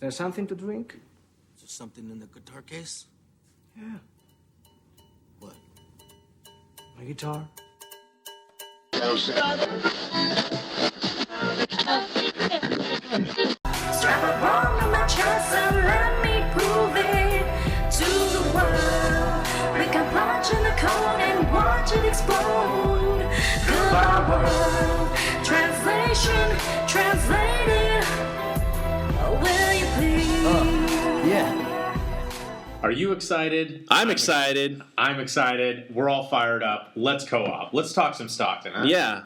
there something to drink? Is there something in the guitar case? Yeah. What? My guitar. Strap a bomb to my chest and let me prove it to the world. We can punch in the code and watch it explode. Goodbye world. Translation, translated. Will you please? Yeah. Are you excited? I'm excited. I'm excited. We're all fired up. Let's co-op. Let's talk some Stockton, huh? Yeah.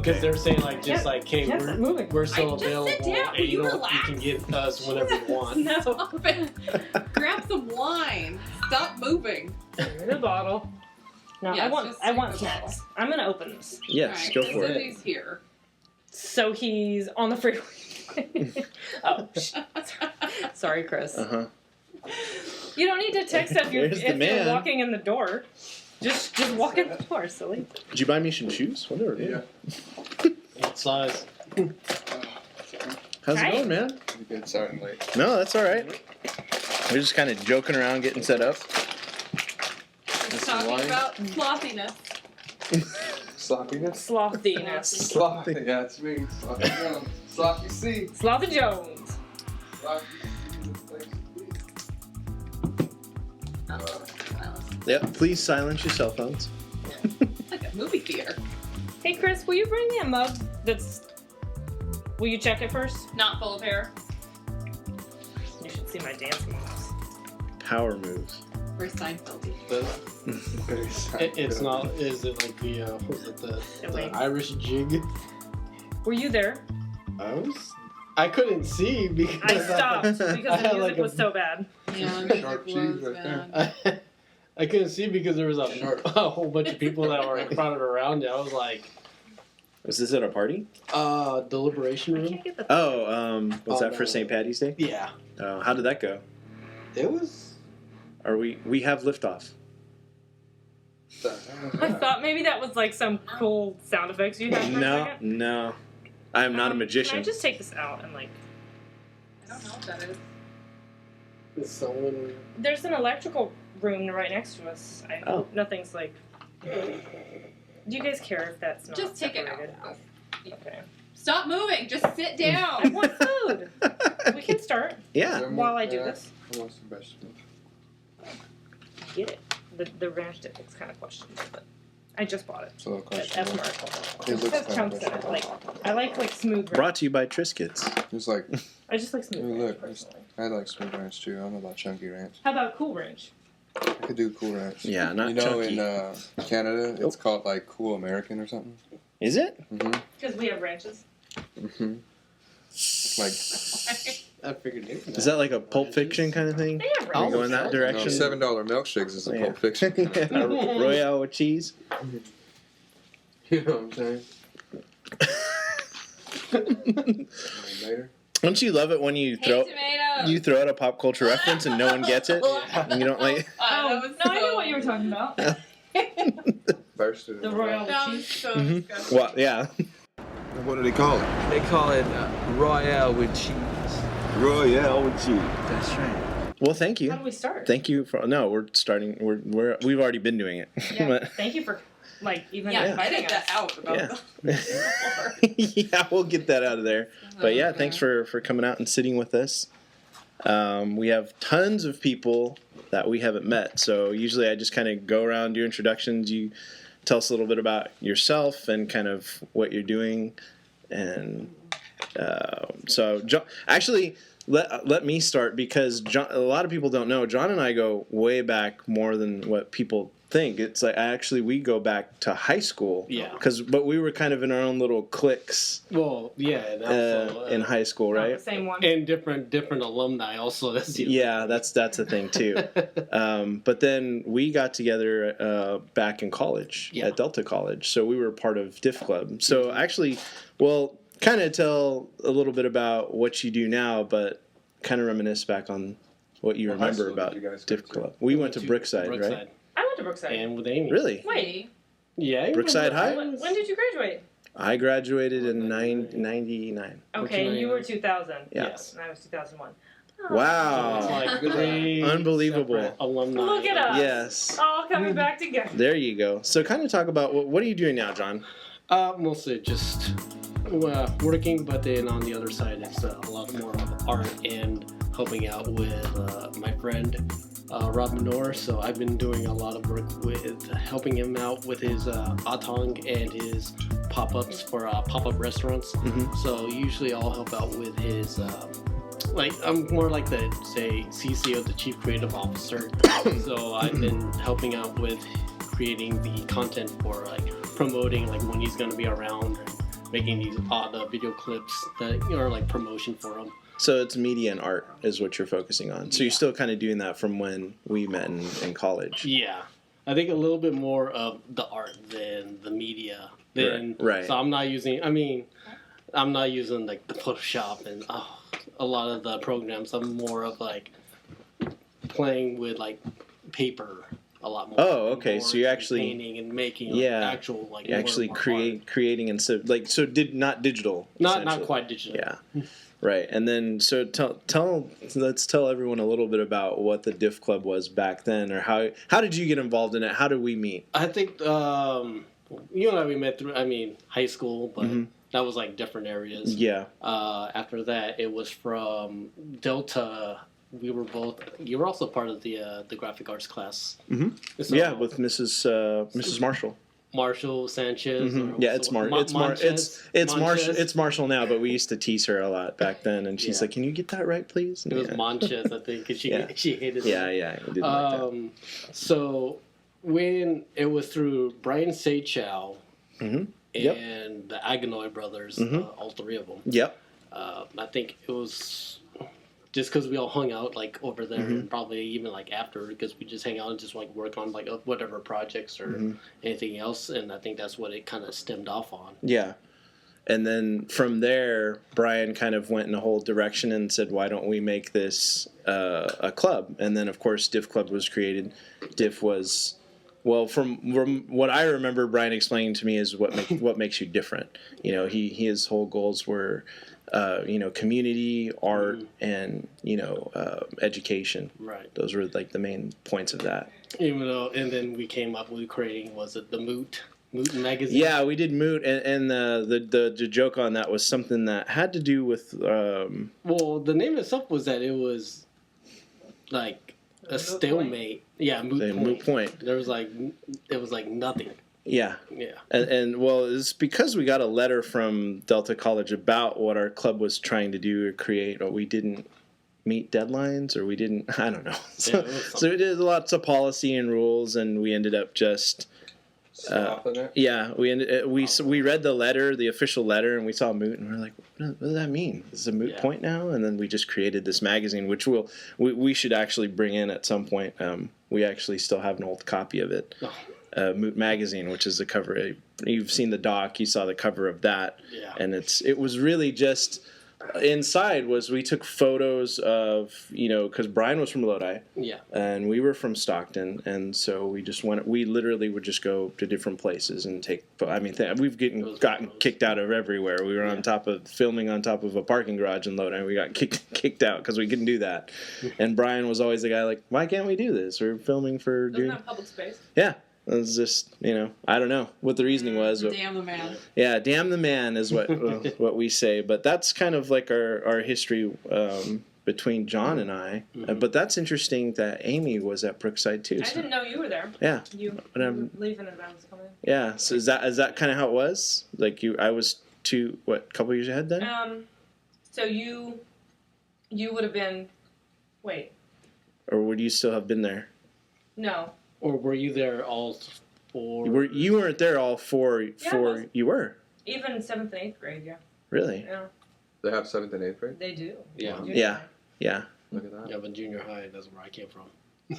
Because they're saying hey, we're still Just available. sit down. And You you relax. can get us whenever you want. No. Grab some wine. Stop moving. The bottle. No, Yes, I want just take the snacks. I'm gonna open this. Yes, Alright, go so for it. Cindy's here. So he's on the freeway. Oh, sorry, Chris. Uh-huh. You don't need to text if you're There's the man. walking in the door. Just walk in the door, silly. Did you buy me some shoes? Whatever. Yeah. What size? How's Hi. it going, man? Pretty good, starting late. No, that's all right. We're just kind of joking around, getting set up. Just talking about slopiness. Sloppiness? Slothiness. Sloppy, yeah, it's me. Sloppy Jones. Sloppy C. Slothy Jones. Sloppy C is the place to be. Yep. Please silence your cell phones. Like a movie theater. Hey, Chris, will you bring me a mug that's... Will you check it first? Not full of hair. You should see my dance moves. Power moves. Very Seinfeld-y. Very sad. It's not. Is it like the was it the wing. Irish jig? Were you there? I couldn't see because I stopped because I the had, music was so bad. Yeah, the Sharp music cheese was right bad. I couldn't see because there was a whole bunch of people that were crowded around it. I was like, Was this at a party? deliberation I room. can't get the... Oh, was Oh, that for no. St. Patty's Day? Yeah, Oh, how did that go? it was. Are we have liftoff? I thought maybe that was like some cool sound effects you had for a No, second. no. I am not a magician. Can I just take this out and like... I don't know what that is. Is someone? There's an electrical room right next to us. I Oh. hope nothing's like... Do you guys care if that's not Just take it out separated? now. Okay. Stop moving. Just sit I down. want food. We can start Yeah. while I do this. I want some vegetables. Get it. The ranch dip is kind of questionable, but I just bought it. So That's questionable. smart. It It looks says chunks in it. questionable. Like, I like smooth ranch. Brought to you by Triscuits. It's like, I just like smooth Hey, ranch look, personally. I like smooth ranch too. I don't know about chunky ranch. How about cool ranch? I could do cool ranch. Yeah, not You know, chunky. in Canada, it's called like Cool American or something. Is it? Mm-hmm. Because we have ranches. Mm-hmm. Like, I figured it. Is that like a Pulp Fiction kind of thing? They have Are you ranches. going that no, direction? $7 milkshakes is a Yeah. Pulp Fiction. Royale with cheese? You know what I'm saying? Later. Don't you love it when you Hey, tomato. throw out a pop culture reference and no one gets it? And you don't like... That was No, I know so- what you were talking about. Bursted. The royal That was cheese. so Mhm. disgusting. Well, yeah. What do they call it? They call it Royale with cheese. Royale with cheese. That's right. Well, thank How you. do we start? Thank you for... No, we're starting... We've already been doing it. Yeah. But- Thank you for even Yeah, inviting edit that us. out about Yeah. Yeah, we'll get that out of there. But yeah, Okay. thanks for coming out and sitting with us. We have tons of people that we haven't met. So usually I just kind of go around, do introductions. You tell us a little bit about yourself and kind of what you're doing. And so, John, actually, let me start because John, a lot of people don't know. John and I go way back more than what people think. It's like we go back to high school. Yeah. But we were kind of in our own little cliques. Well, yeah, and also, in high school, Not right? the same one. and different alumni also. That's Yeah, that's a thing too. But then we got together back in college at Delta College, so we were part of Diff Club. So actually, well, kind of tell a little bit about what you do now, but kind of reminisce back on what you remember about Diff Club. We went to Brookside, right? I went to Brookside. And with Amy. Really? Wait. Yeah. Brookside High? When did you graduate? I graduated in 99. Okay, and you were 2000. Yeah. Yes. And I was 2001. Wow. It's like three Unbelievable. separate alumni. Look at us. Yes. All coming back together. There you go. So kind of talk about what are you doing now, John? Mostly just working, but then on the other side, it's a lot more of art and helping out with my friend Rob Minor. So I've been doing a lot of work with helping him out with his atong and his pop-ups for pop-up restaurants. Mm-hmm. So usually I'll help out with his I'm more like the CCO, the Chief Creative Officer. So I've been helping out with creating the content for promoting when he's going to be around, making these odd video clips that are like promotion for him. So it's media and art is what you're focusing on. So you're still kind of doing that from when we met in college. Yeah, I think a little bit more of the art than the media. Right. So I'm not using the Photoshop and a lot of the programs. I'm more of playing with paper a lot more. Oh, okay. So you actually painting and making actual you actually creating instead not digital. Not quite digital. Yeah. Right. And then so let's tell everyone a little bit about what the Diff Club was back then, or how did you get involved in it? How did we meet? I think you and I we met through high school, but that was different areas. Yeah. After that, it was from Delta. You were also part of the graphic arts class. Mm-hmm. So, yeah, with Mrs. Marshall. Marshall Sanchez. Mm-hmm. Yeah, it's Marshall now, but we used to tease her a lot back then, and she's like, "Can you get that right, please?" It was Monchez, I think, because she hated it. Yeah, we didn't like that. So when it was through Brian Seychow Mm-hmm. and the Aganoy brothers, all three of them. Yep. I think it was just because we all hung out over there, and probably even after, because we just hang out and just work on whatever projects or anything else, and I think that's what it kind of stemmed off on. Yeah. And then from there, Brian kind of went in a whole direction and said, "Why don't we make this a club?" And then, of course, Diff Club was created. Diff was, well, from what I remember, Brian explaining to me is what makes you different. His whole goals were, community, art, and education. Right. Those were the main points of that. Even though, and then we came up with creating, was it the Moot magazine? Yeah, we did Moot, and the joke on that was something that had to do with. Well, the name itself was that it was a stalemate. Yeah, Moot Point. There was it was nothing. Yeah. Yeah. And well, it's because we got a letter from Delta College about what our club was trying to do or create, or we didn't meet deadlines, or we didn't, I don't know. So we did lots of policy and rules, and we ended up just stopping it. Yeah, we read the letter, the official letter, and we saw Moot, and we're like, what does that mean? Is it a Moot Point now? And then we just created this magazine, which we should actually bring in at some point. We actually still have an old copy of it. Moot Magazine, which is the cover. You've seen the doc. You saw the cover of that, and it was really just inside. We took photos of because Brian was from Lodi, and we were from Stockton, and so we just went. We literally would just go to different places and take. I mean, we've gotten kicked out of everywhere. We were filming on top of a parking garage in Lodi, and we got kicked out because we couldn't do that. And Brian was always the guy why can't we do this? We're filming for Doesn't have public space. Yeah. It was just, I don't know what the reasoning was. But, damn the man. Yeah, damn the man is what what we say. But that's kind of our history between John and I. But that's interesting that Amy was at Brookside too. I didn't know you were there. Yeah. You were leaving as I was coming in. Yeah. So is that kind of how it was? I was a couple years ahead then? So you would have been, wait. Or would you still have been there? No. Or were you there all for? You weren't there all four. I was. You were Even 7th and 8th grade, yeah. really. Yeah, They have 7th and 8th grade? they do. Yeah. Junior Yeah, high. yeah, Look at that. Yeah, but junior high, that's where I came from.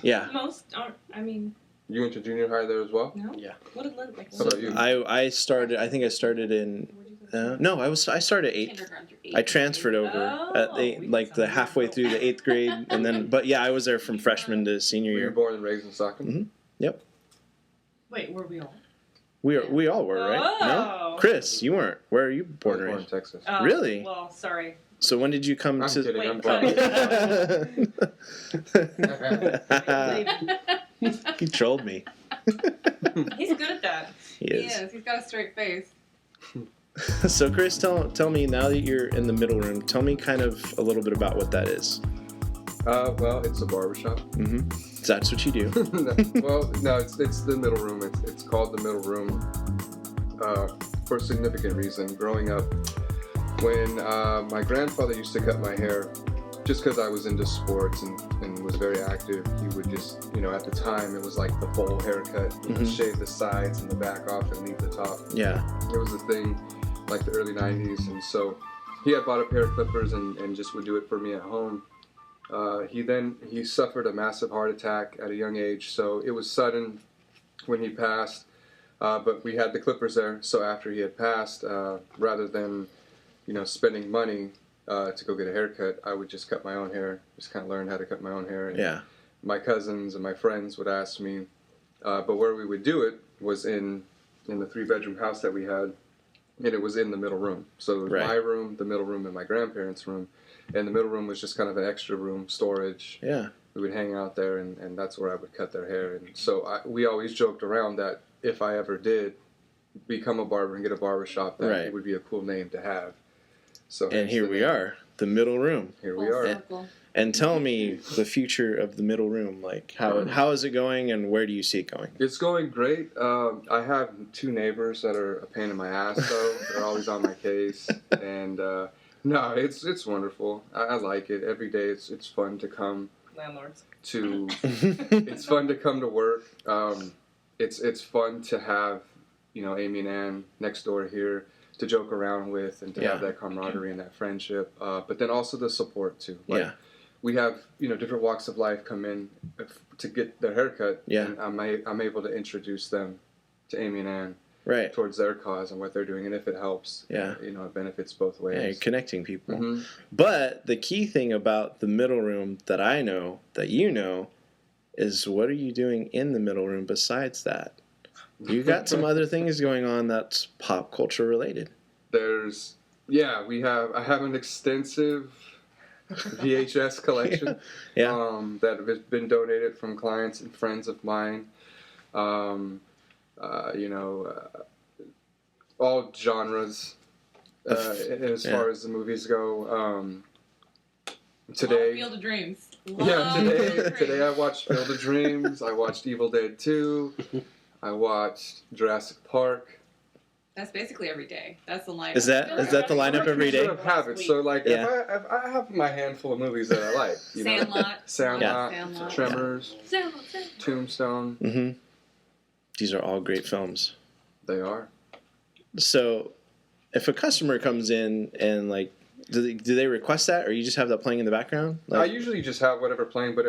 yeah. Most aren't. I mean, You went to junior high there as well? no. Yeah. What did Lynn like? How about you? I started. I think I started in. No, I started at 8th. Kindergarten through I 8th transferred grade. over at the halfway through the 8th grade, and then. But yeah, I was there from freshman to senior Were you year. born and raised in Stockton? Yep. Wait, were we all? We all were, right? Oh. No, Chris, you weren't. Where are you born and Born in raised? Texas. Oh, Really? Well, sorry. So when did you come I'm to? kidding. Wait, I'm cut. He trolled me. He's good at that. He He is. is. He's got a straight face. So Chris, tell me now that you're in the middle room. Tell me kind of a little bit about what that is. Well, it's a barbershop. Mm-hmm. That's what you do. Well, no, it's the middle room. It's called the middle room for a significant reason. Growing up, when my grandfather used to cut my hair, just because I was into sports and was very active, he would just, at the time, it was like the bowl haircut. He would shave the sides and the back off and leave the top. Yeah. It was a thing like the early 90s, and so he had bought a pair of clippers and just would do it for me at home. He suffered a massive heart attack at a young age, so it was sudden when he passed, but we had the clippers there, so after he had passed, rather than spending money to go get a haircut, I would just cut my own hair, just kind of learn how to cut my own hair. And Yeah. my cousins and my friends would ask me, but where we would do it was in the 3-bedroom house that we had, and it was in the middle room. So it was Right. my room, the middle room, and my grandparents' room. And the middle room was just kind of an extra room, storage. Yeah. We would hang out there, and that's where I would cut their hair. And so we always joked around that if I ever did become a barber and get a barbershop, that Right. it would be a cool name to have. So And hence here the we name. are, the middle room. Here we Full are. circle. And tell me the future of the middle room. Like how is it going, and where do you see it going? It's going great. I have 2 neighbors that are a pain in my ass, though. They're always on my case, and no, it's wonderful. I like it. Every day it's fun to come Landlords. to. It's fun to come to work. It's fun to have Amy and Ann next door here to joke around with and to Yeah. have that camaraderie and that friendship. But then also the support too. Like, Yeah. we have different walks of life come in to get their haircut. Yeah. And I'm able to introduce them to Amy and Ann Right. towards their cause and what they're doing, and if it helps, Yeah. it benefits both ways. Yeah, you're connecting people. Mhm. But the key thing about the middle room that I know, that you know, is what are you doing in the middle room besides that? You got some other things going on that's pop culture related. I have an extensive VHS collection Yeah. that has been donated from clients and friends of mine. All genres as far as the movies go. Today, Field of Dreams. today I watched Field of Dreams. I watched Evil Dead 2. I watched Jurassic Park. That's basically every day. That's the lineup. Is that the lineup every day? Sort of habit. So like, Yeah. if I have my handful of movies that I like, Sandlot. Sandlot, Tremors, Tombstone. Mm-hmm. These are all great films. They are. So, if a customer comes in and do they request that, or you just have that playing in the background? I usually just have whatever playing, but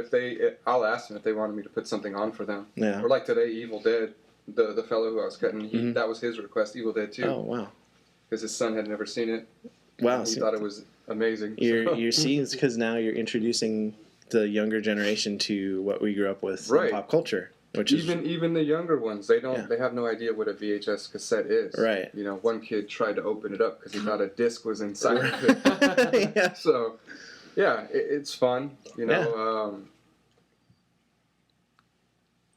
I'll ask them if they wanted me to put something on for them. Yeah. Or like today, Evil Dead. The fellow who I was cutting, that was his request, Evil Dead 2. Oh wow! Because his son had never seen it. Wow! He thought it was amazing. You see, it's because now you're introducing the younger generation to what we grew up with in Right. pop culture, which is even the younger ones, they don't. Yeah. They have no idea what a VHS cassette is. Right. One kid tried to open it up because he thought a disc was inside of it. Yeah. So, yeah, it's fun.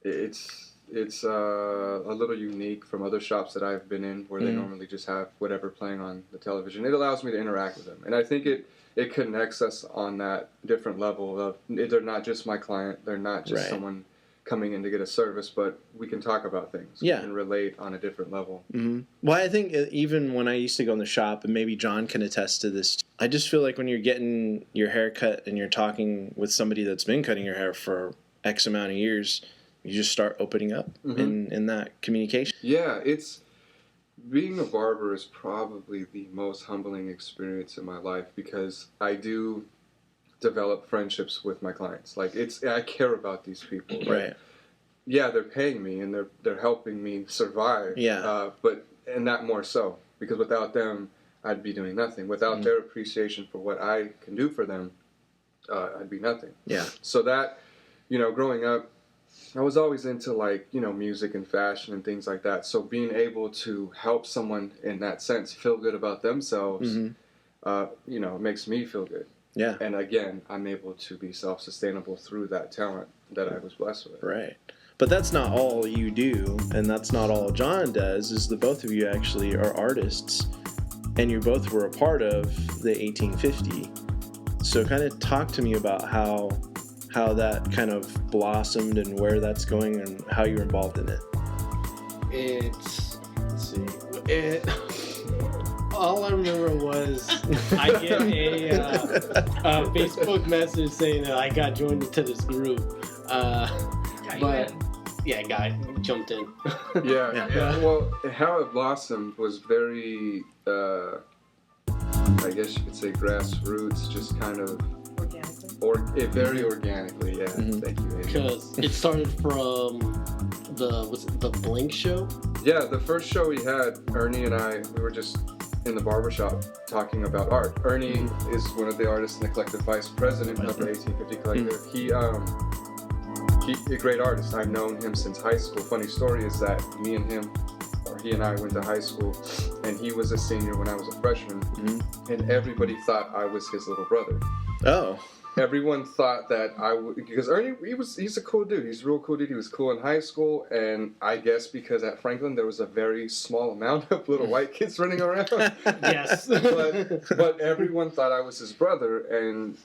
It's a little unique from other shops that I've been in where they normally just have whatever playing on the television. It allows me to interact with them, and I think it connects us on that different level of they're not just my client, they're not just Right. someone coming in to get a service, but we can talk about things. Yeah. We can relate on a different level. Mm-hmm. Well, I think even when I used to go in the shop, and maybe John can attest to this, I just feel like when you're getting your hair cut and you're talking with somebody that's been cutting your hair for X amount of years, you just start opening up in that communication. Yeah, it's being a barber is probably the most humbling experience in my life because I do develop friendships with my clients. Like I care about these people. Like, Right. Yeah, they're paying me and they're helping me survive. Yeah. But that more so because without them, I'd be doing nothing. Without their appreciation for what I can do for them, I'd be nothing. Yeah. So that, growing up, I was always into music and fashion and things like that. So being able to help someone in that sense feel good about themselves, it makes me feel good. Yeah. And again, I'm able to be self-sustainable through that talent that I was blessed with. Right. But that's not all you do, and that's not all John does, is the both of you actually are artists, and you both were a part of the 1850. So kind of talk to me about how that kind of blossomed and where that's going and how you're involved in it. All I remember was I get a Facebook message saying that I got joined into this group. Guy jumped in. Yeah. Well, how it blossomed was very, I guess you could say grassroots, just kind of very organically. Yeah. Thank you. Because it started from the Blink show. Yeah, the first show we had, Ernie and I, we were just in the barbershop talking about art. Ernie is one of the artists in the collective, vice president of the 1850 collective. He's a great artist. I've known him since high school. Funny story is that he and I went to high school, and he was a senior when I was a freshman, and everybody thought I was his little brother. Oh. Everyone thought that I would, because Ernie, he's a cool dude. He's a real cool dude. He was cool in high school, and I guess because at Franklin there was a very small amount of little white kids running around. Yes. but everyone thought I was his brother, and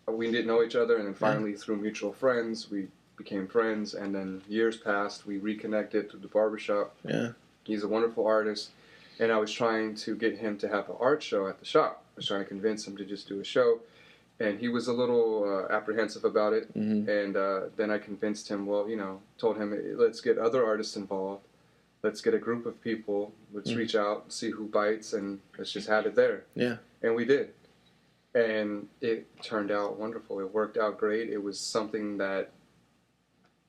we didn't know each other, and then finally through mutual friends, we became friends, and then years passed, we reconnected through the barbershop. Yeah. He's a wonderful artist, and I was trying to get him to have an art show at the shop. I was trying to convince him to just do a show, and he was a little apprehensive about it, and then I convinced him, told him, let's get other artists involved, let's get a group of people, let's reach out, see who bites, and let's just have it there. Yeah. And we did. And it turned out wonderful. It worked out great. It was something that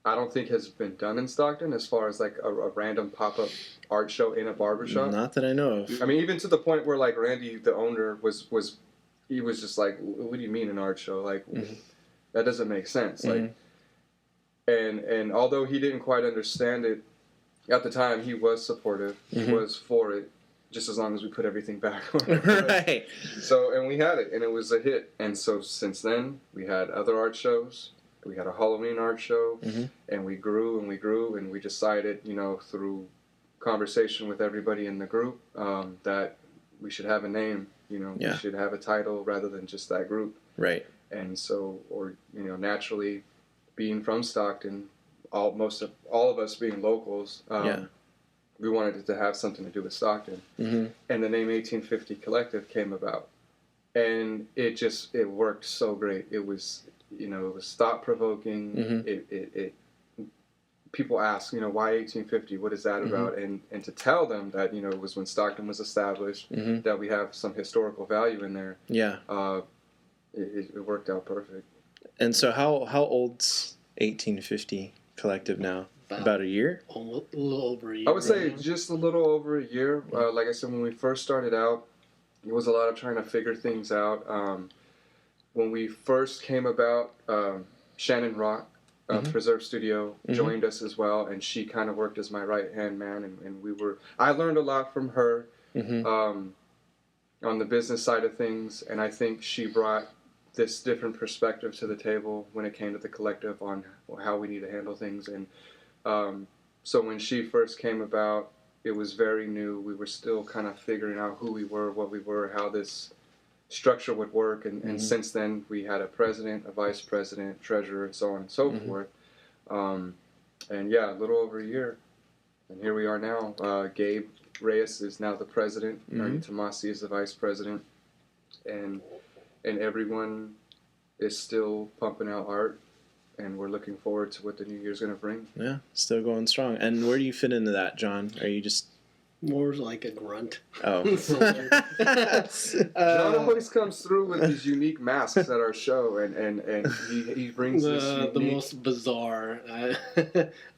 I don't think has been done in Stockton as far as like a random pop-up art show in a barbershop. Not that I know of. I mean, even to the point where like Randy, the owner, was he was just like, what do you mean an art show? Like, that doesn't make sense. Like, and although he didn't quite understand it at the time, he was supportive. He was for it, just as long as we put everything back on. Right. So, and we had it, and it was a hit. And so since then, we had other art shows. We had a Halloween art show, and we grew, and we decided, through conversation with everybody in the group, that we should have a name, we should have a title rather than just that group. Right. And so, naturally, being from Stockton, all of us being locals, we wanted it to have something to do with Stockton. And the name 1850 Collective came about. And it worked so great. It was, it was thought-provoking. People ask, why 1850? What is that about? And to tell them that, it was when Stockton was established, that we have some historical value in there. Yeah. It worked out perfect. And so how old's 1850 Collective now? About a year? A little over a year. I would say just a little over a year. Like I said, when we first started out, it was a lot of trying to figure things out. When we first came about, Shannon Rock, Preserve Studio, joined us as well, and she kind of worked as my right-hand man, and I learned a lot from her on the business side of things, and I think she brought this different perspective to the table when it came to the collective on how we need to handle things. And so when she first came about, it was very new. We were still kind of figuring out who we were, what we were, how this structure would work. And since then, we had a president, a vice president, treasurer, and so on and so forth. And yeah, a little over a year. And here we are now. Gabe Reyes is now the president. Ernie Tomasi is the vice president. And everyone is still pumping out art. and we're looking forward to what the new year's going to bring. Yeah, still going strong. And where do you fit into that, John? Are you just More like a grunt. oh? John always comes through with these unique masks at our show, and he brings this unique... the most bizarre.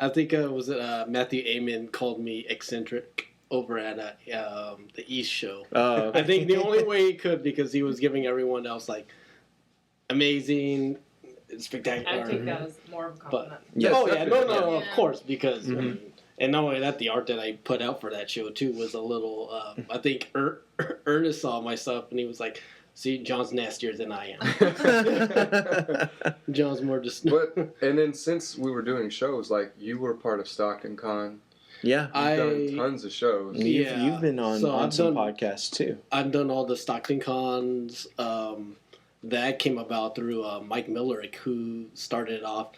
I think was it Matthew Amen called me eccentric over at the East show. Oh, I think the only way he could, because he was giving everyone else like amazing, spectacular. I think that was more of a compliment. Yes, oh yeah, no, Yeah. of course, because. I mean, and not only that, the art that I put out for that show too was a little. I think Ernest saw my stuff and he was like, "See, John's nastier than I am." John's more just. And then since we were doing shows, like you were part of Stockton Con. Yeah, You've done tons of shows. You've been on some podcasts too. I've done all the Stockton Cons. That came about through Mike Millerick, who started it off.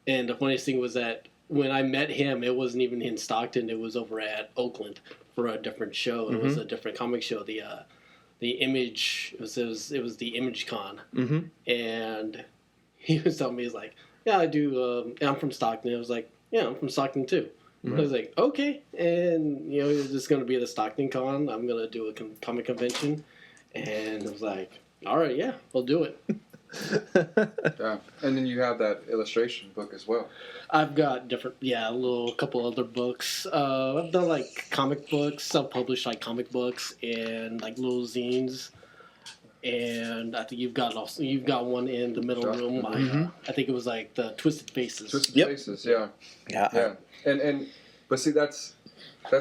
And the funniest thing was that when I met him, it wasn't even in Stockton. It was over at Oakland for a different show. It was a different comic show. The Image. It was the Image Con. And he was telling me, he's like, "Yeah, I do. I'm from Stockton." I was like, "Yeah, I'm from Stockton too." I was like, "Okay," and it was just going to be the Stockton Con. I'm going to do a comic convention, and I was like, "All right, yeah, we'll do it." Yeah, and then you have that illustration book as well. I've got a couple other books. I've done like comic books, self-published like comic books, and like little zines. And I think you've got one in the middle room. I think it was like the Twisted Faces. Twisted Faces, yeah. And but see, that's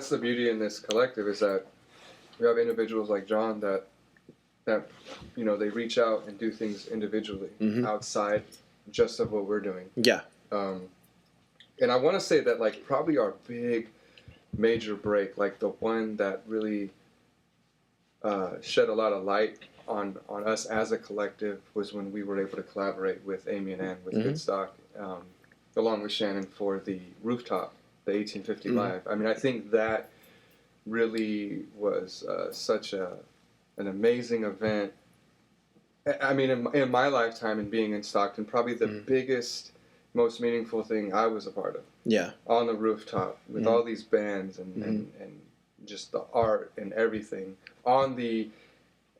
the beauty in this collective, is that we have individuals like John that they reach out and do things individually outside just of what we're doing. Yeah. And I want to say that like probably our big major break, like the one that really shed a lot of light on us as a collective, was when we were able to collaborate with Amy and Ann with Goodstock, along with Shannon, for the rooftop, the 1850 Live. I mean, I think that really was such an amazing event. I mean, in my lifetime and being in Stockton, probably the biggest, most meaningful thing I was a part of. Yeah. On the rooftop with all these bands and just the art and everything on the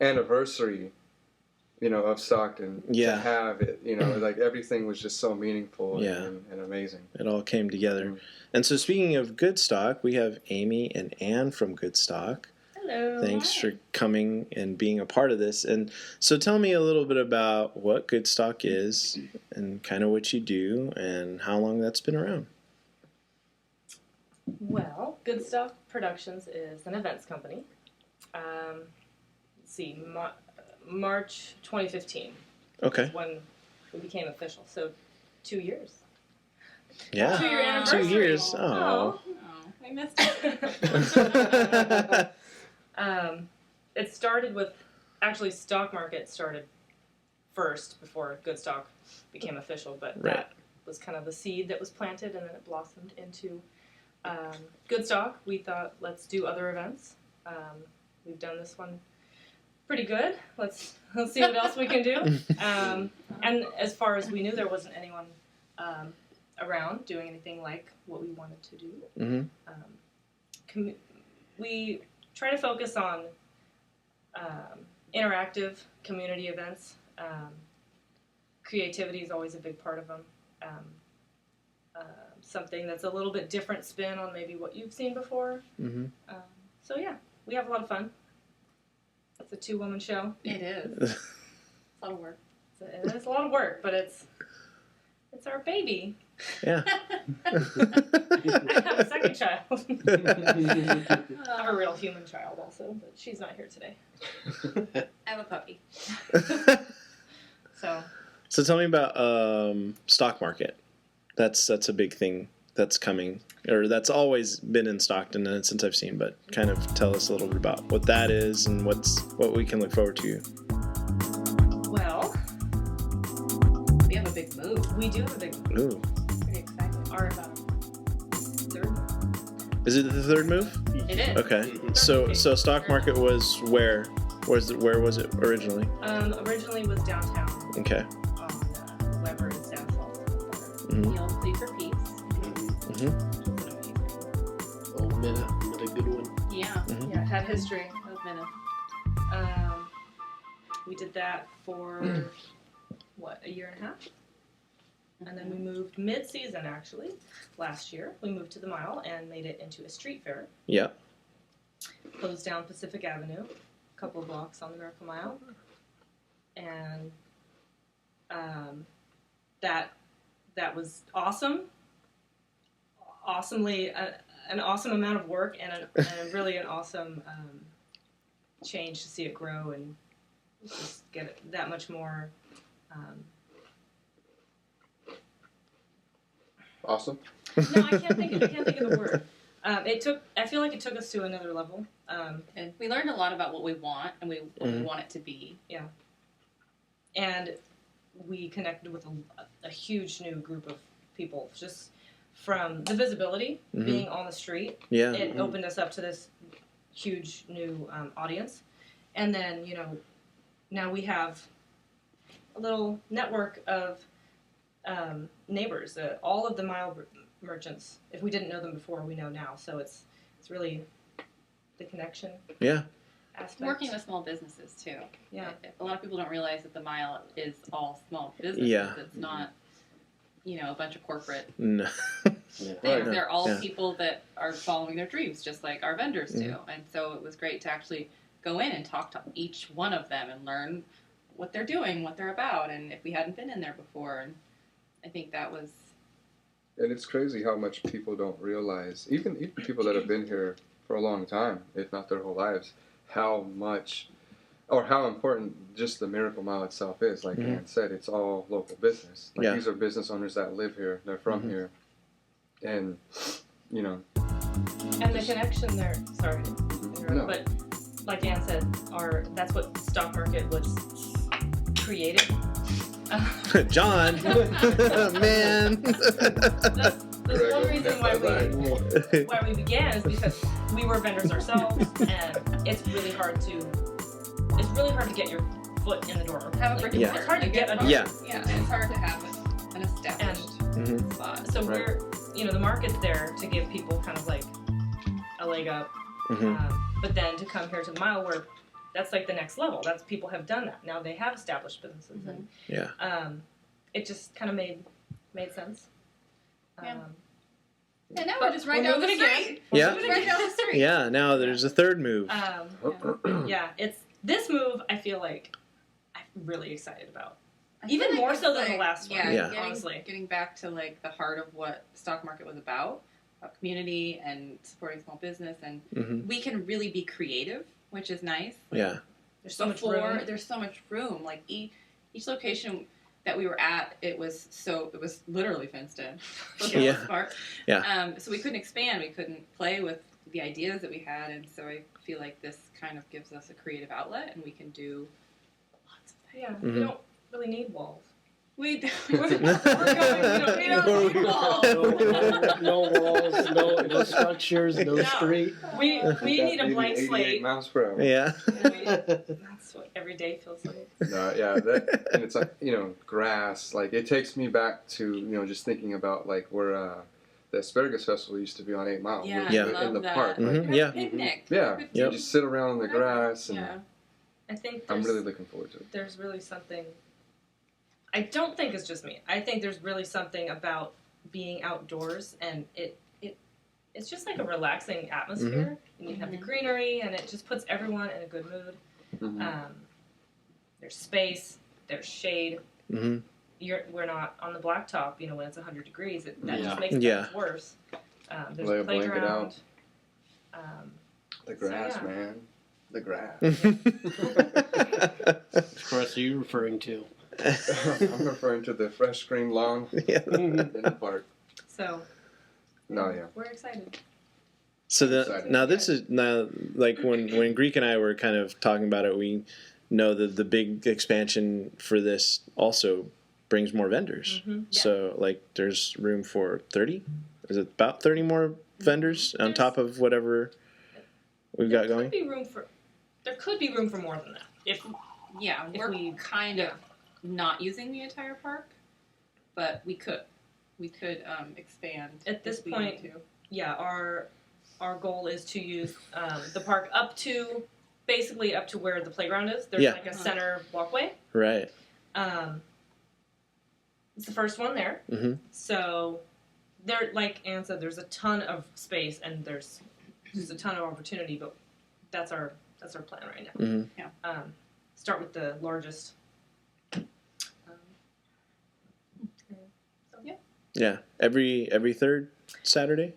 anniversary, of Stockton. Yeah. To have it, like everything was just so meaningful and amazing. It all came together. And so, speaking of Goodstock, we have Amy and Ann from Goodstock. Hello. Thanks for coming and being a part of this. And so tell me a little bit about what Goodstock is and kind of what you do and how long that's been around. Well, Goodstock Productions is an events company. Let's see, March 2015 Okay. is when we became official. So 2 years. Yeah. 2 year anniversary. 2 years. Oh. I missed it. It started with, actually, Stock Market started first before Goodstock became official, but that was kind of the seed that was planted, and then it blossomed into Goodstock. We thought, let's do other events. We've done this one pretty good. Let's see what else we can do. And as far as we knew, there wasn't anyone around doing anything like what we wanted to do. We try to focus on interactive community events. Creativity is always a big part of them. Something that's a little bit different spin on maybe what you've seen before. So yeah, we have a lot of fun. It's a 2-woman show. It is. It's a lot of work. It is a lot of work, but it's our baby. Yeah. I have a second child. I have a real human child also, but she's not here today. I have a puppy. So tell me about Stock Market. That's a big thing that's coming, or that's always been in Stockton and since I've seen. But kind of tell us a little bit about what that is and what we can look forward to. Well, we have a big move. We do have a big move. Ooh. Pretty excited. Our third move. Is it the third move? It is. Okay. So Stock Market was where? Where was it originally? Originally was downtown. Okay. On Weber and South Salt. Mhm. You'll Plead for Peace. Oh, Minna, another good one. Yeah, Mhm. yeah, it had history of Minna. We did that for what, a year and a half? And then we moved mid-season, actually, last year. We moved to the Mile and made it into a street fair. Yeah. Closed down Pacific Avenue, a couple of blocks on the Miracle Mile. And that was awesome. Awesomely, an awesome amount of work and really an awesome change to see it grow and just get it that much more. Awesome. No, I can't think of the word. I feel like it took us to another level. And we learned a lot about what we want and what we want it to be. Yeah. And we connected with a huge new group of people, just from the visibility, being on the street. Yeah. It opened us up to this huge new audience. And then, now we have a little network of neighbors, all of the Mile merchants. If we didn't know them before, we know now. So it's really the connection aspect. Working with small businesses too. Yeah. A lot of people don't realize that the Mile is all small businesses. Yeah. It's not, a bunch of corporate No. things. Right. They're all Yeah. people that are following their dreams, just like our vendors do. And so it was great to actually go in and talk to each one of them and learn what they're doing, what they're about, and if we hadn't been in there before. And I think that was... And it's crazy how much people don't realize, even people that have been here for a long time, if not their whole lives, how much or how important just the Miracle Mile itself is. Like Ann said, it's all local business. Like these are business owners that live here, they're from here. And, And the connection there, sorry to interrupt, but like Ann said, that's what Stock Market was created. John, man. That's one reason why we began is because we were vendors ourselves, and it's really hard to get your foot in the door. Have a brick and mortar. It's hard to get a door. Yeah, and it's hard to have an established spot. So we're, the market's there to give people kind of like a leg up, but then to come here to the Mile where that's like the next level. That's people have done that. Now they have established businesses, and it just kind of made sense. And now we're just right down the street. Right down the street. Yeah, now there's a third move. It's this move I feel like I'm really excited about. Even more so than the last one. Honestly. Getting back to like the heart of what Stock Market was about community and supporting small business, and we can really be creative, which is nice. Like, there's so much room. There's so much room. Like each location that we were at, it was literally fenced in for the most part. So we couldn't expand. We couldn't play with the ideas that we had, and so I feel like this kind of gives us a creative outlet, and we can do lots of things. Yeah, we don't really need walls. We don't No walls, no structures, no street. We need a blank slate. miles per hour. Yeah. That's what every day feels like. And it's like, grass. Like, it takes me back to, just thinking about, like, where the Asparagus Festival used to be on 8 Mile. I in the love park. that. Like, Picnic. you just sit around in the grass. And I think I'm really looking forward to it. There's really something... I don't think it's just me. I think there's really something about being outdoors, and it's just like a relaxing atmosphere. And you have the greenery, and it just puts everyone in a good mood. There's space, there's shade. We're not on the blacktop, when it's 100 degrees. That just makes things worse. There's a playground. The grass, man. The grass. Which grass are you referring to? I'm referring to the fresh green lawn in the park. So, we're excited. So this is like when Greek and I were kind of talking about it, we know that the big expansion for this also brings more vendors. So like there's room for 30. Is it about 30 more vendors on top of whatever we've got going? There could be room for more than that. We're kind of not using the entire park, but we could. we could expand At this if we point, need to. yeah, our goal is to use the park basically up to where the playground is. There's like a center walkway. Right. It's the first one there. Mm-hmm. So there, like Ann said, there's a ton of space and there's a ton of opportunity, but that's our plan right now. Mm-hmm. Yeah. Start with the largest. Yeah. Every third Saturday?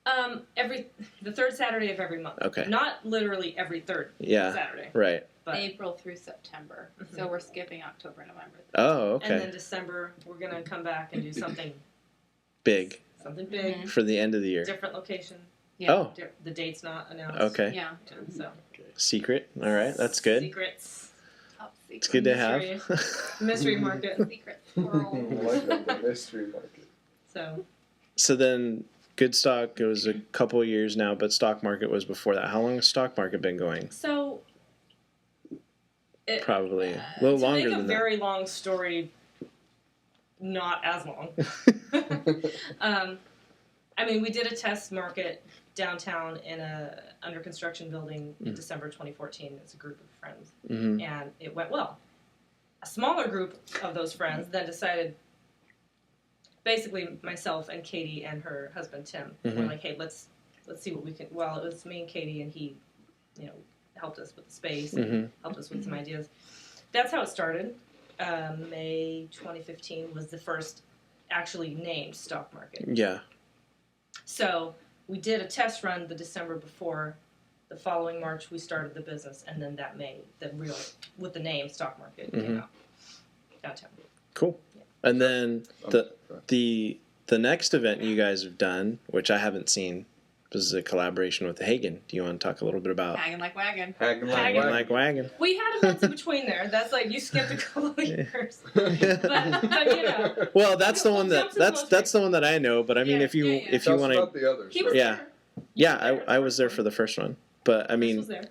The third Saturday of every month. Okay. Not literally every third Saturday. Right. But April through September. Mhm. So we're skipping October, November. Oh, okay. And then December, we're going to come back and do something big. Something big. For the end of the year. Different location. Yeah. Oh. The date's not announced. Okay. Yeah. So. Secret. All right. That's good. Secrets. Top secret. It's good to Mystery. have. Mystery market. Secret. I like that, the mystery market. So then Goodstock, it was a couple of years now, but Stock Market was before that. How long has Stock Market been going? So. Probably a little longer to make than a that. very long story, not as long. I mean, we did a test market downtown in a under construction building in December 2014 as a group of friends, and it went well. A smaller group of those friends then decided, basically myself and Katie and her husband Tim, were like, hey, let's see what we can. Well, it was me and Katie, and he, helped us with the space, and helped us with some ideas. That's how it started. May 2015 was the first actually named Stock Market. Yeah. So we did a test run the December before. The following March, we started the business, and then that May, with the name Stock Market came out downtown. Cool. Yeah. And then the next event you guys have done, which I haven't seen, was a collaboration with Hagen. Do you want to talk a little bit about Hagen like wagon? Hagen like wagon? We had events in between there. That's like you skipped a couple of years. but Well, that's the one that's the one that I know. But I mean, if you want to, the others. He was yeah, there. I was there for the first one. But I Chris mean, was there.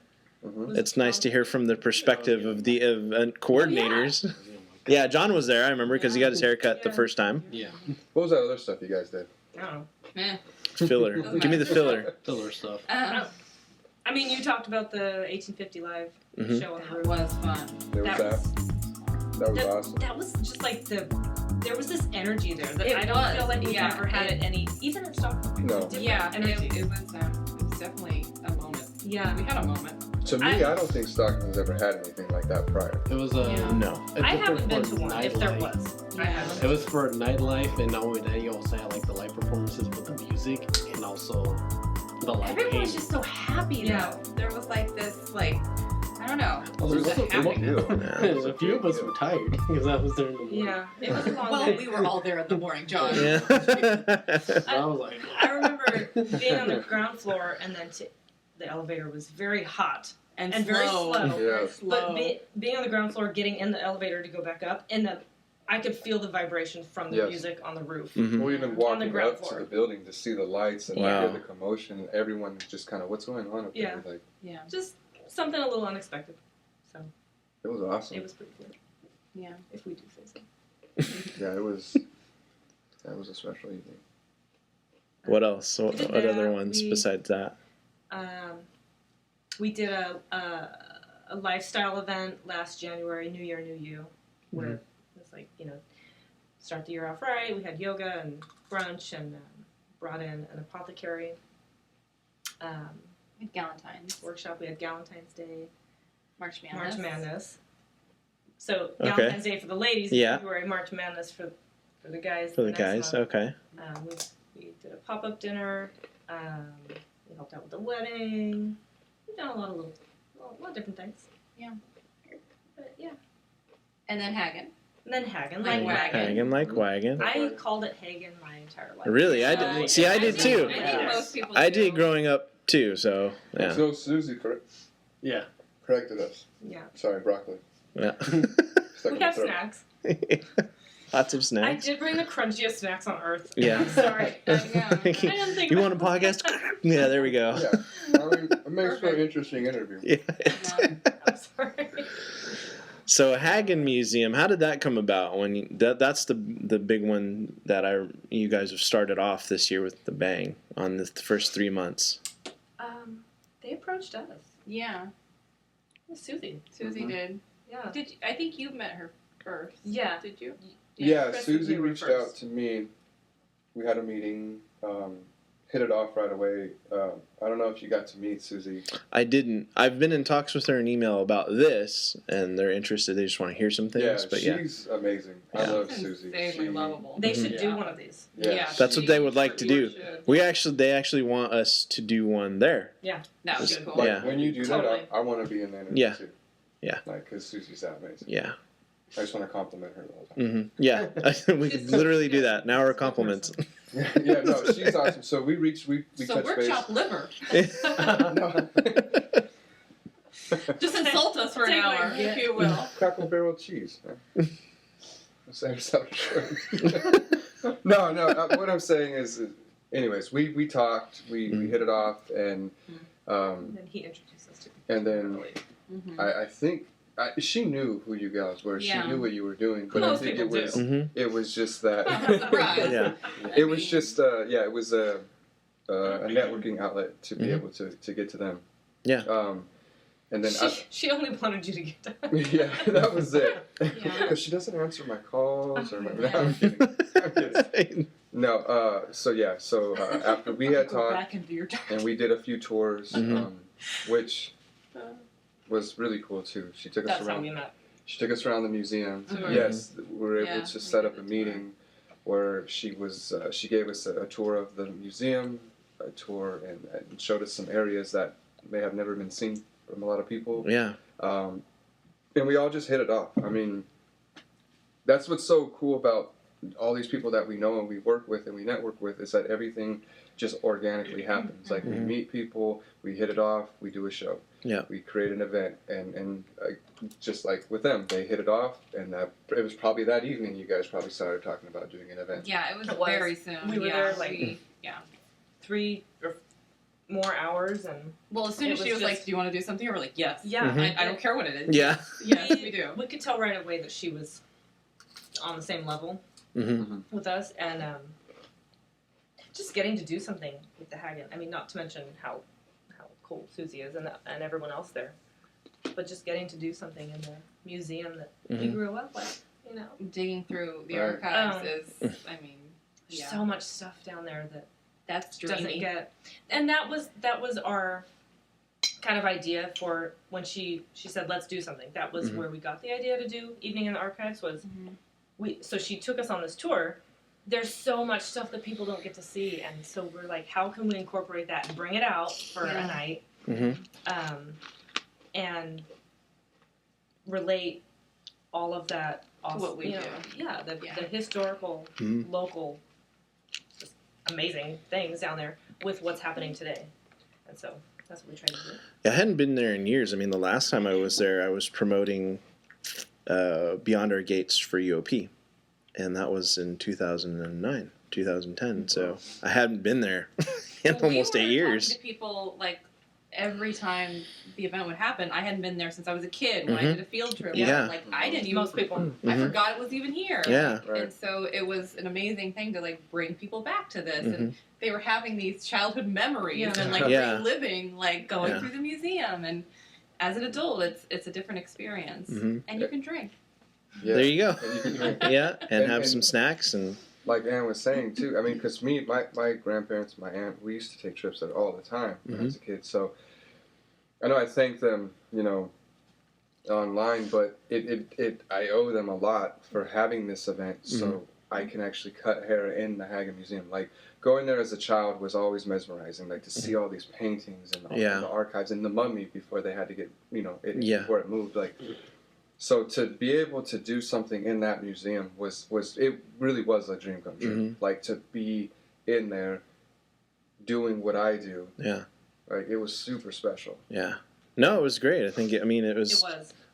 it's nice to hear from the perspective of the event coordinators. Yeah, John was there. I remember because he got his hair cut the first time. Yeah. What was that other stuff you guys did? I don't know. Filler. Give me the filler. Filler stuff. I mean, you talked about the 1850 Live show on the roof. It was fun. There was that was awesome. That was just like there was this energy there that It I don't was, feel like we've yeah. ever had it even at Stockton. No. Yeah, energy. it was definitely a moment. Yeah. We had a moment. To me, I don't think Stockton's ever had anything like that prior. It was No. I haven't been to one. If there was, I haven't. It was for nightlife, and not only that, you also had like the live performances with the music, and also the live Everyone was games. just so happy though. There was like this I don't know. Well, There's there's also a big deal. a few of us were tired because I was there in the morning. Yeah, it was a long Well, day. we were all there in the morning, John. Yeah. I was like, I remember being on the ground floor, and then the elevator was very hot And very slow. slow. Yes. But being on the ground floor, getting in the elevator to go back up, and I could feel the vibration from the Yes. music on the roof. Mhm. Or even On walking the ground up floor. to the building to see the lights and Wow. hear the commotion, and everyone just kind of, what's going on up Yeah. there? Like, Yeah. Just something a little unexpected. So it was awesome. it was pretty cool, Yeah. if we do say so. Yeah, it was. That was a special evening. What else? What did other that. ones We- besides that? We did a lifestyle event last January, New Year, New You, where it was like, start the year off right. We had yoga and brunch and brought in an apothecary With Galentine's. workshop. We had Galentine's Day, March Madness. March Madness. So Okay. Galentine's Day for the ladies, Yeah. February, March Madness for the guys. For the next guys, month. okay. We did a pop-up dinner. We helped out with the wedding. We've done a lot of different things. Yeah. But yeah. And then Hagen. And then Hagen, Like like wagon. wagon. Hagen like wagon. I called it Hagen my entire life. Really? I did. See, I did too. I think most people I do. did growing up too. So yeah. So Susie yeah. corrected us. Yeah. Sorry, broccoli. Yeah. Stuck We in my have throat. snacks. Lots of I snacks. did bring the crunchiest snacks on earth. Yeah. I'm sorry. I didn't think You about want a podcast? Yeah, there we go. Yeah, I mean, it makes for an interesting interview. Yeah. I'm sorry. So Hagen Museum, how did that come about? That's the big one that you guys have started off this year with the bang on the first 3 months. They approached us. Yeah. It was Susie. Susie did. Yeah. I think you met her first. Yeah. Did you? Yeah, Chris Susie and you were reached first. out to me. We had a meeting, hit it off right away. I don't know if you got to meet Susie. I didn't. I've been in talks with her in email about this, and they're interested. They just want to hear some things. She's amazing. I love Susie. Insanely lovable. They should do one of these. Yeah. That's what they would like to do. Should. They actually want us to do one there. Yeah. That would be cool. Like, Yeah. when you do Totally. that, I want to be in there too. Yeah. Like, because Susie's that amazing. Yeah. I just want to compliment her the whole time. Yeah. We could literally do that. Now our compliments. Yeah, no, she's awesome. So we So touched base. workshop liver. No. Just insult us for an Take my hour, gift. if you will. Crackle barrel cheese. Save yourself short. No. What I'm saying is anyways, we talked, we hit it off, and And then he introduced us to people. and then I think she knew who you guys were. Yeah. She knew what you were doing, but Most I think people it was do. it was just that. Surprise. Yeah. It was just it was a networking outlet to be able to get to them. Yeah. And then She only wanted you to get done. yeah, that was it. Yeah. Because she doesn't answer my calls or my. No, Yeah. I'm kidding. I'm kidding. No. So after we had Go talked back into your time. and we did a few tours, which was really cool too. She took us That's how around. we met. She took us around the museum. Mhm. Yes, we were able Yeah, to we set did up a the meeting where she was. She gave us a tour of the museum, a tour, and showed us some areas that may have never been seen from a lot of people. Yeah. And we all just hit it off. I mean, that's what's so cool about all these people that we know and we work with and we network with is that everything just organically happens. Like we meet people, we hit it off, we do a show. Yeah. We create an event, and just like with them, they hit it off, and it was probably that evening you guys probably started talking about doing an event. Yeah, it was It was. very soon. We were yeah, there, like, 3 or more hours, and well, as soon as it she was was like, just- "Do you want to do something?" We're like, "Yes." yeah, I don't care what it is. Yeah. Yes, we do. We could tell right away that she was on the same level with us, and just getting to do something with the Hagen. I mean, not to mention how cool Susie is and everyone else there, but just getting to do something in the museum that we grew up with. You know, Digging through the Right. archives is, I mean, there's yeah. so much stuff down there that That's doesn't dreamy. get. And that was our kind of idea for when she said let's do something. That was where we got the idea to do Evening in the Archives was so she took us on this tour. There's so much stuff that people don't get to see, and so we're like, how can we incorporate that and bring it out for a night, and relate all of that To what we do. Yeah, the historical, local, just amazing things down there with what's happening today, and so that's what we tried to do. I hadn't been there in years. I mean, the last time I was there, I was promoting Beyond Our Gates for UOP, and that was in 2009, 2010. So I hadn't been there in almost 8 years. Talking to people like every time the event would happen. I hadn't been there since I was a kid when I did a field trip. Yeah. Like I didn't even. Most people. I forgot it was even here. Yeah. Right. And so it was an amazing thing to like bring people back to this, and they were having these childhood memories and like reliving, like going through the museum. And as an adult, it's a different experience, and you can drink. Yeah. There you go. And you can drink. Yeah, and have and- some snacks and. Like Ann was saying too, I mean, because my grandparents, my aunt, we used to take trips there all the time when I was a kid. So I know I thank them, online, but I owe them a lot for having this event, so I can actually cut hair in the Hagen Museum. Like going there as a child was always mesmerizing, like to see all these paintings and all the archives and the mummy before they had to get, before it moved, like. So to be able to do something in that museum was it really was a dream come true. Like to be in there doing what I do. Yeah. Like it was super special. Yeah. No, it was great. I think it was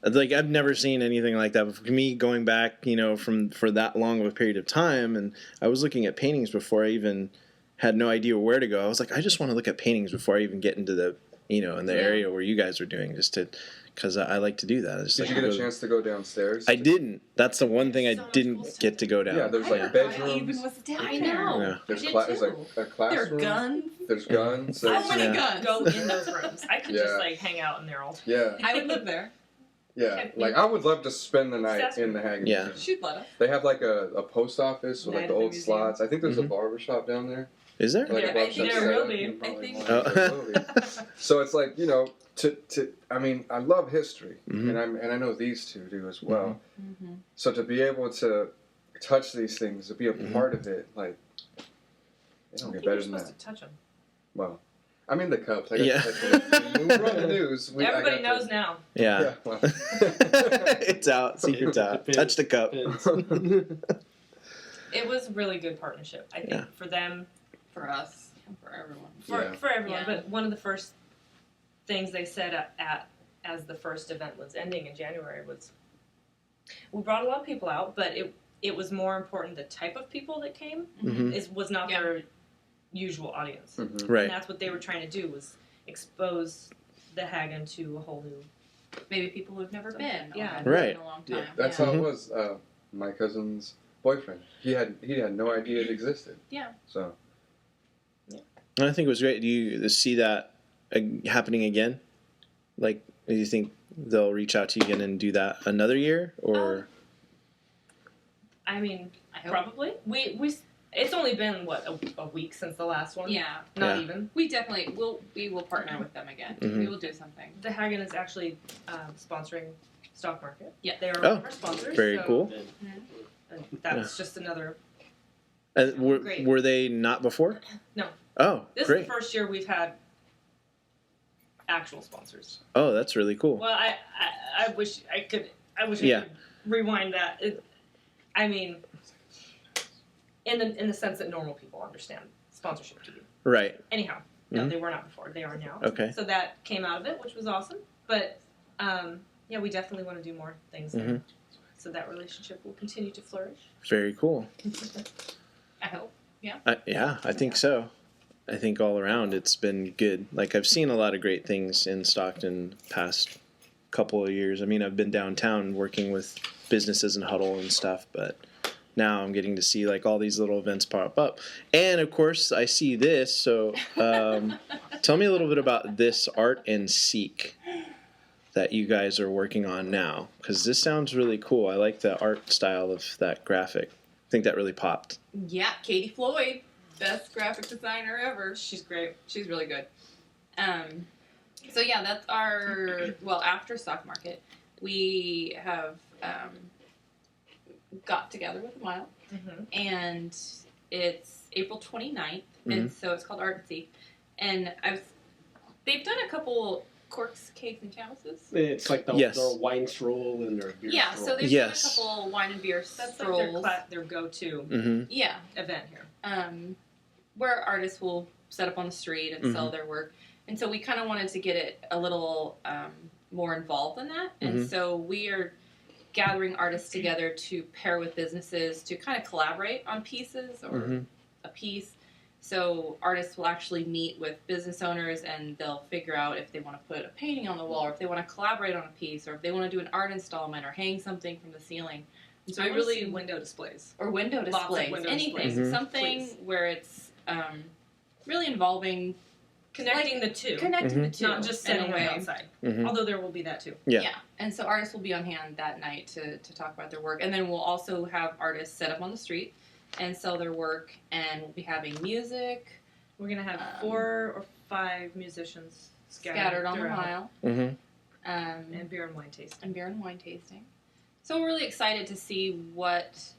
like I've never seen anything like that. But for me, going back, for that long of a period of time, and I was looking at paintings before I even had no idea where to go. I was like, I just want to look at paintings before I even get into the in the area where you guys were doing, just to because I like to do that. I just Did like you get to a go- chance to go downstairs? I didn't. That's the one thing I So much didn't cool stuff get to go down. Yeah, there's I like forgot bedrooms. I even was down I there. know. Yeah. There's I did there's like too. a classroom. There are guns. There's guns. So There's, many Yeah. guns. Go in those rooms. I could just Yeah. like hang out in there all day. yeah, I would live there. yeah. Like I would love to spend the night That's- in the Hagen. Yeah. She'd let us. They have like a post office with Night like the at the old museum. slots. I think there's a Mhm. barbershop down there. Is there? Like Yeah, a I barbershop think there setup. will be. You probably I think want- so. there will be. So it's like, you know, I mean, I love history, Mhm. and I know these two do as well. Mm-hmm. So to be able to touch these things, to be a Mhm. part of it, like, it I don't think get you're better than supposed that. to touch them. Well, I mean the cups. I got Yeah. to touch them. When we're on the news. I Everybody got knows to, now. Yeah. Yeah. Well. It's out. Secret's out. Pins. Touch the cup. Pins. It was really good partnership. I think Yeah. for them, For us. For everyone. for everyone. Yeah. But one of the first things they said as the first event was ending in January was, we brought a lot of people out, but it was more important the type of people that came Mhm. was not Yeah. their usual audience. Mhm. Right. And that's what they were trying to do, was expose the Hagen to a whole new. Maybe people who've never been. or Yeah. haven't been Right. In a long Yeah, time. that's yeah. how it Mhm. was. My cousin's boyfriend. He had no idea it existed. Yeah. So And I think it was great. Do you see that happening again? Like, do you think they'll reach out to you again and do that another year, or? I mean, I hope. probably. We it's only been what a week since the last one. Yeah. Not Yeah. even. We definitely we will partner with them again. Mhm. We will do something. The Hagen is actually sponsoring Stock Market. Yeah. They are Oh, one of our sponsors. very so cool. That's just another. And Great. were they not before? No. Oh, This great. is the first year we've had actual sponsors. Oh, that's really cool. Well, I wish I could. I wish Yeah. I could rewind that. I mean, in the sense that normal people understand sponsorship to be. Right. Anyhow, no, Mhm. they were not before. They are now. Okay. So that came out of it, which was awesome. But yeah, we definitely want to do more things. Mhm. So that relationship will continue to flourish. Very cool. I hope. Yeah. Yeah, I think so. I think all around it's been good. Like, I've seen a lot of great things in Stockton past couple of years. I mean, I've been downtown working with businesses and Huddle and stuff, but now I'm getting to see like all these little events pop up. And of course, I see this. So, tell me a little bit about this Art and Seek that you guys are working on now, because this sounds really cool. I like the art style of that graphic. I think that really popped. Yeah, Katie Floyd, best graphic designer ever. She's great. She's really good. So yeah, that's our after Stock Market, we have got together with Mile, and it's April 29th, and so it's called Art and Seek, and they've done a couple corks, cakes, and chalices. It's like Yes. their wine stroll and their beer Yeah, stroll. so they've Yes. done a couple wine and beer That's strolls. like their go-to Mm-hmm. Yeah, event here. where artists will set up on the street and sell their work. And so we kind of wanted to get it a little more involved than that. And so we are gathering artists together to pair with businesses to kind of collaborate on pieces or a piece. So artists will actually meet with business owners and they'll figure out if they want to put a painting on the wall or if they want to collaborate on a piece or if they want to do an art installment or hang something from the ceiling. And so I we really really see window displays. or window Lots of displays, window anything, displays. something Please. where it's really involving Connecting the two. connecting the two, Not just in a setting way. it outside. Mhm. Although there will be that too. Yeah. Yeah, and so artists will be on hand that night to talk about their work, and then we'll also have artists set up on the street and sell their work, and we'll be having music We're gonna have 4 or 5 musicians scattered on the throughout, mile, Mm-hmm. and beer and wine tasting. and beer and wine tasting. So we're really excited to see what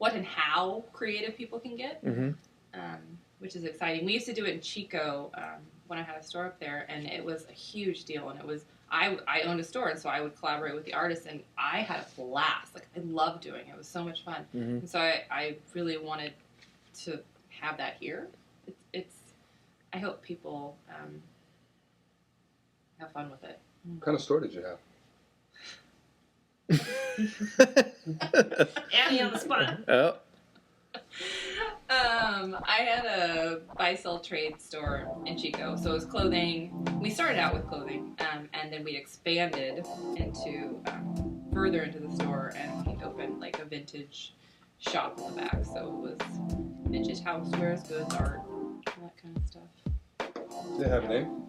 and how creative people can get, Mm-hmm. which is exciting. We used to do it in Chico when I had a store up there, and it was a huge deal. And it was I owned a store, and so I would collaborate with the artists, and I had a blast. Like I loved doing it. It was so much fun. Mm-hmm. And so I really wanted to have that here. It's I hope people have fun with it. what kind of store did you have? Annie on the spot. Oh. I had a buy-sell trade store in Chico, so it was clothing. We started out with clothing, and then we expanded into further into the store, and we opened like a vintage shop in the back. So it was vintage housewares, goods, art, all that kind of stuff. Does it have a name?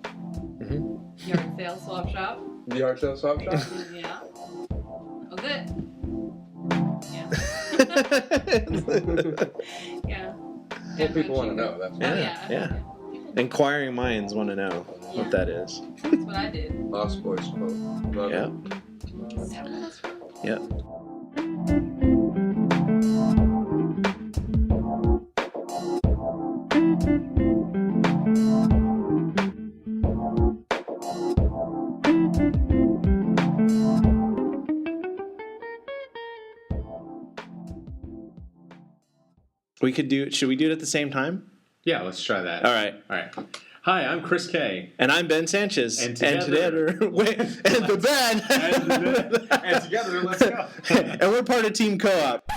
Mm-hmm. Yard sale swap shop. The Yard Sale Swap Shop? Yeah. That was it. Yeah. Well, people want to know. That's Yeah. Yeah. Inquiring minds want to know what that is. That's what I did. Lost Boys quote. Love Yeah. it. Is that what that's from? Yeah. Should we do it at the same time? Yeah, let's try that. All right. Hi, I'm Chris K. And I'm Ben Sanchez. And together and the band. and together, let's go. And we're part of Team Co-op.